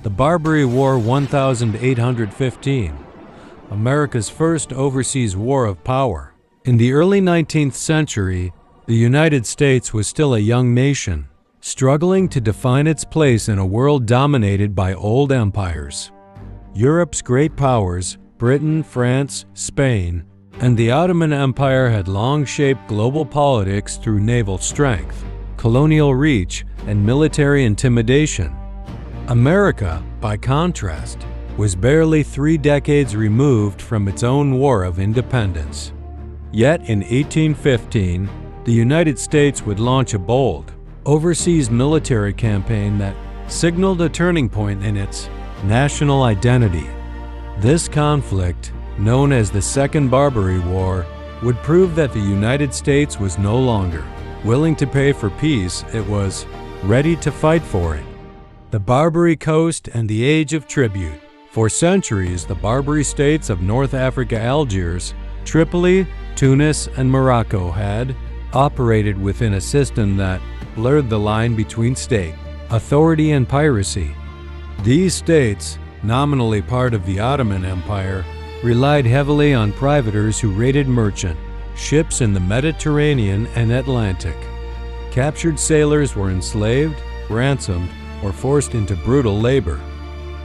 The Barbary War 1815, America's first overseas war of power. In the early 19th century, the United States was still a young nation, struggling to define its place in a world dominated by old empires. Europe's great powers, Britain, France, Spain, and the Ottoman Empire had long shaped global politics through naval strength, colonial reach, and military intimidation. America, by contrast, was barely 3 decades removed from its own war of independence. Yet in 1815, the United States would launch a bold, overseas military campaign that signaled a turning point in its national identity. This conflict, known as the Second Barbary War, would prove that the United States was no longer willing to pay for peace, it was ready to fight for it. The Barbary Coast and the Age of Tribute. For centuries, the Barbary states of North Africa, Algiers, Tripoli, Tunis, and Morocco had operated within a system that blurred the line between state, authority, and piracy. These states, nominally part of the Ottoman Empire, relied heavily on privateers who raided merchant ships in the Mediterranean and Atlantic. Captured sailors were enslaved, ransomed, or forced into brutal labor.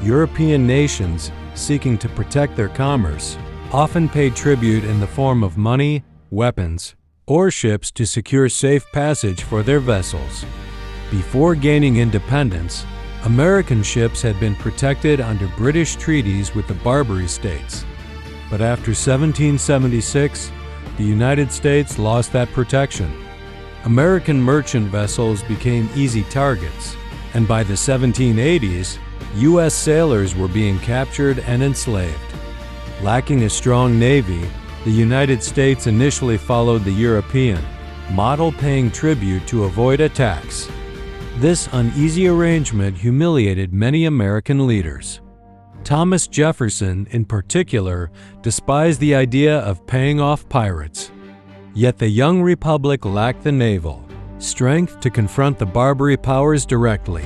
European nations, seeking to protect their commerce, often paid tribute in the form of money, weapons, or ships to secure safe passage for their vessels. Before gaining independence, American ships had been protected under British treaties with the Barbary states. But after 1776, the United States lost that protection. American merchant vessels became easy targets, and by the 1780s, U.S. sailors were being captured and enslaved. Lacking a strong navy, the United States initially followed the European model, paying tribute to avoid attacks. This uneasy arrangement humiliated many American leaders. Thomas Jefferson, in particular, despised the idea of paying off pirates. Yet the young republic lacked the naval strength to confront the Barbary powers directly.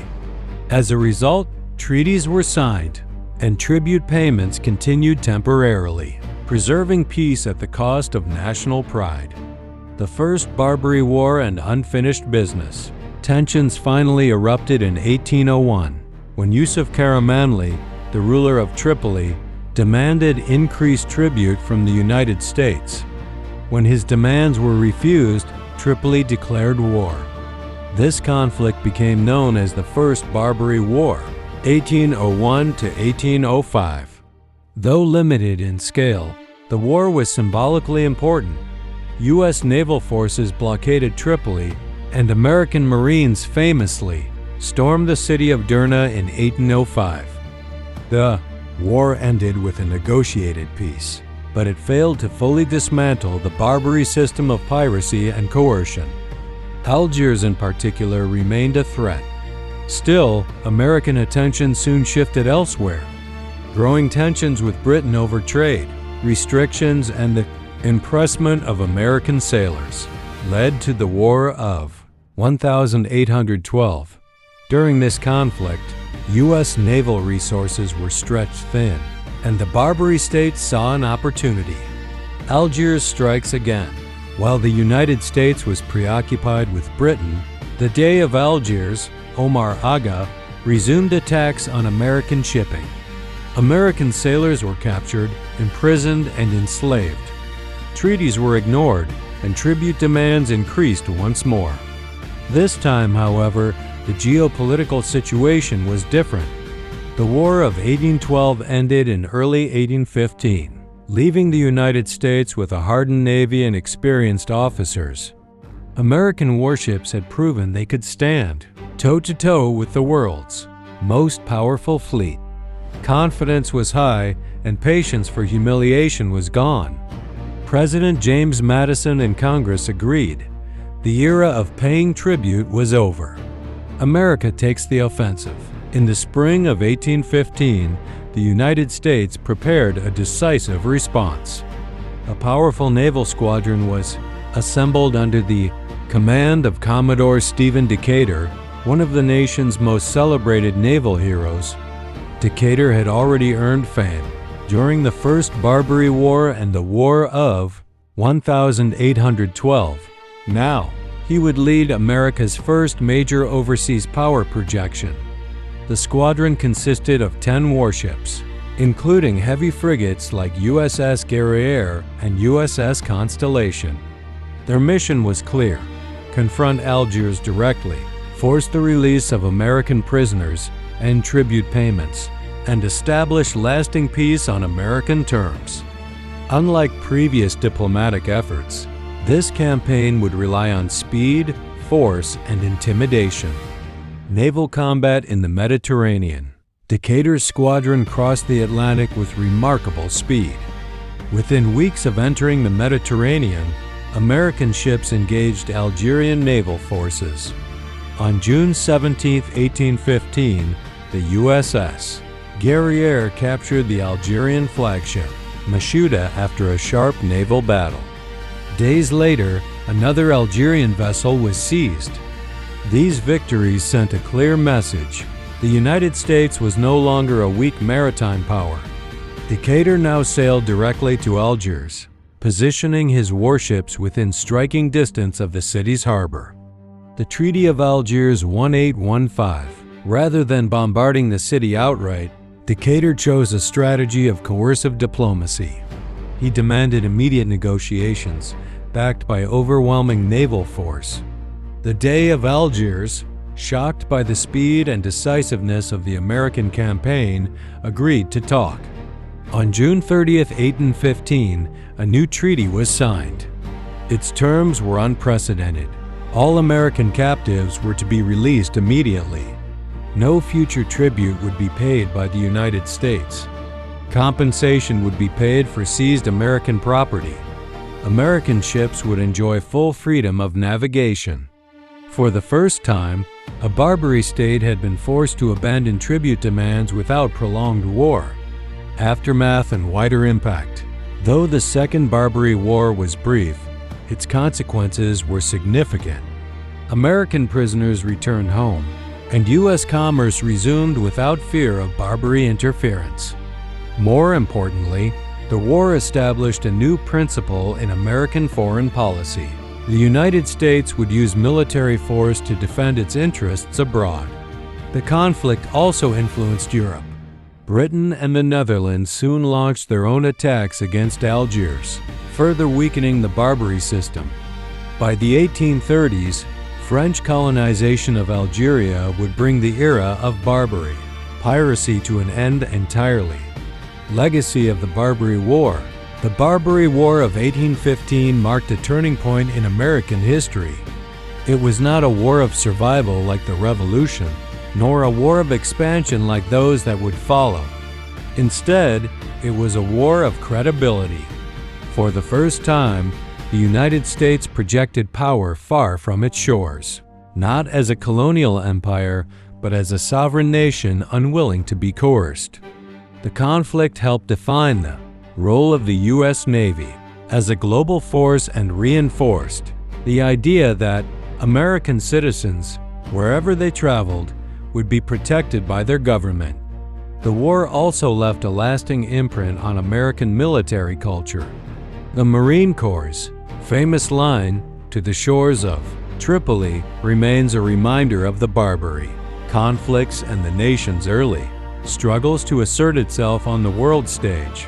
As a result, treaties were signed, and tribute payments continued temporarily, preserving peace at the cost of national pride. The First Barbary War and unfinished business. Tensions finally erupted in 1801, when Yusuf Karamanli, the ruler of Tripoli, demanded increased tribute from the United States. When his demands were refused, Tripoli declared war. This conflict became known as the First Barbary War, 1801 to 1805. Though limited in scale, the war was symbolically important. U.S. naval forces blockaded Tripoli, and American Marines famously stormed the city of Derna in 1805. The war ended with a negotiated peace, but it failed to fully dismantle the Barbary system of piracy and coercion. Algiers in particular remained a threat. Still, American attention soon shifted elsewhere. Growing tensions with Britain over trade, restrictions, and the impressment of American sailors led to the War of 1812. During this conflict, U.S. naval resources were stretched thin, and the Barbary states saw an opportunity. Algiers strikes again. While the United States was preoccupied with Britain, the Dey of Algiers, Omar Aga, resumed attacks on American shipping. American sailors were captured, imprisoned, and enslaved. Treaties were ignored, and tribute demands increased once more. This time, however, the geopolitical situation was different. The War of 1812 ended in early 1815, leaving the United States with a hardened navy and experienced officers. American warships had proven they could stand toe-to-toe with the world's most powerful fleet. Confidence was high, and patience for humiliation was gone. President James Madison and Congress agreed. The era of paying tribute was over. America takes the offensive. In the spring of 1815, the United States prepared a decisive response. A powerful naval squadron was assembled under the command of Commodore Stephen Decatur, one of the nation's most celebrated naval heroes. Decatur had already earned fame during the First Barbary War and the War of 1812. Now, he would lead America's first major overseas power projection. The squadron consisted of 10 warships, including heavy frigates like USS Guerriere and USS Constellation. Their mission was clear: confront Algiers directly, force the release of American prisoners and tribute payments, and establish lasting peace on American terms. Unlike previous diplomatic efforts, this campaign would rely on speed, force, and intimidation. Naval combat in the Mediterranean. Decatur's squadron crossed the Atlantic with remarkable speed. Within weeks of entering the Mediterranean, American ships engaged Algerian naval forces. On June 17, 1815, the USS Guerriere captured the Algerian flagship, Mashuda, after a sharp naval battle. Days later, another Algerian vessel was seized. These victories sent a clear message: the United States was no longer a weak maritime power. Decatur now sailed directly to Algiers, positioning his warships within striking distance of the city's harbor. The Treaty of Algiers 1815. Rather than bombarding the city outright, Decatur chose a strategy of coercive diplomacy. He demanded immediate negotiations, backed by overwhelming naval force. The Dey of Algiers, shocked by the speed and decisiveness of the American campaign, agreed to talk. On June 30, 1815, a new treaty was signed. Its terms were unprecedented. All American captives were to be released immediately. No future tribute would be paid by the United States. Compensation would be paid for seized American property. American ships would enjoy full freedom of navigation. For the first time, a Barbary state had been forced to abandon tribute demands without prolonged war. Aftermath and wider impact. Though the Second Barbary War was brief, its consequences were significant. American prisoners returned home, and U.S. commerce resumed without fear of Barbary interference. More importantly, the war established a new principle in American foreign policy. The United States would use military force to defend its interests abroad. The conflict also influenced Europe. Britain and the Netherlands soon launched their own attacks against Algiers, further weakening the Barbary system. By the 1830s, French colonization of Algeria would bring the era of Barbary, piracy to an end entirely. Legacy of the Barbary War. The Barbary War of 1815 marked a turning point in American history. It was not a war of survival like the Revolution, nor a war of expansion like those that would follow. Instead, it was a war of credibility. For the first time, the United States projected power far from its shores, not as a colonial empire, but as a sovereign nation unwilling to be coerced. The conflict helped define the role of the U.S. Navy as a global force and reinforced the idea that American citizens, wherever they traveled, would be protected by their government. The war also left a lasting imprint on American military culture. The Marine Corps' famous line, "To the shores of Tripoli," remains a reminder of the Barbary conflicts and the nation's early struggles to assert itself on the world stage.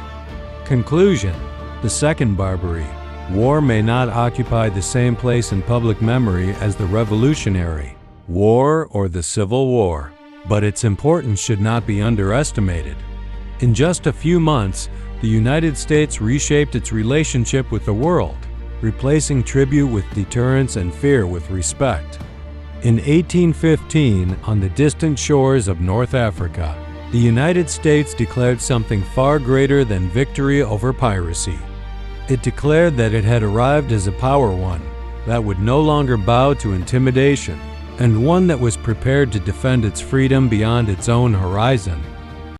Conclusion: the Second Barbary War may not occupy the same place in public memory as the Revolutionary War or the Civil War, but its importance should not be underestimated. In just a few months, the United States reshaped its relationship with the world, replacing tribute with deterrence and fear with respect. In 1815, on the distant shores of North Africa, the United States declared something far greater than victory over piracy. It declared that it had arrived as a power one that would no longer bow to intimidation, and one that was prepared to defend its freedom beyond its own horizon.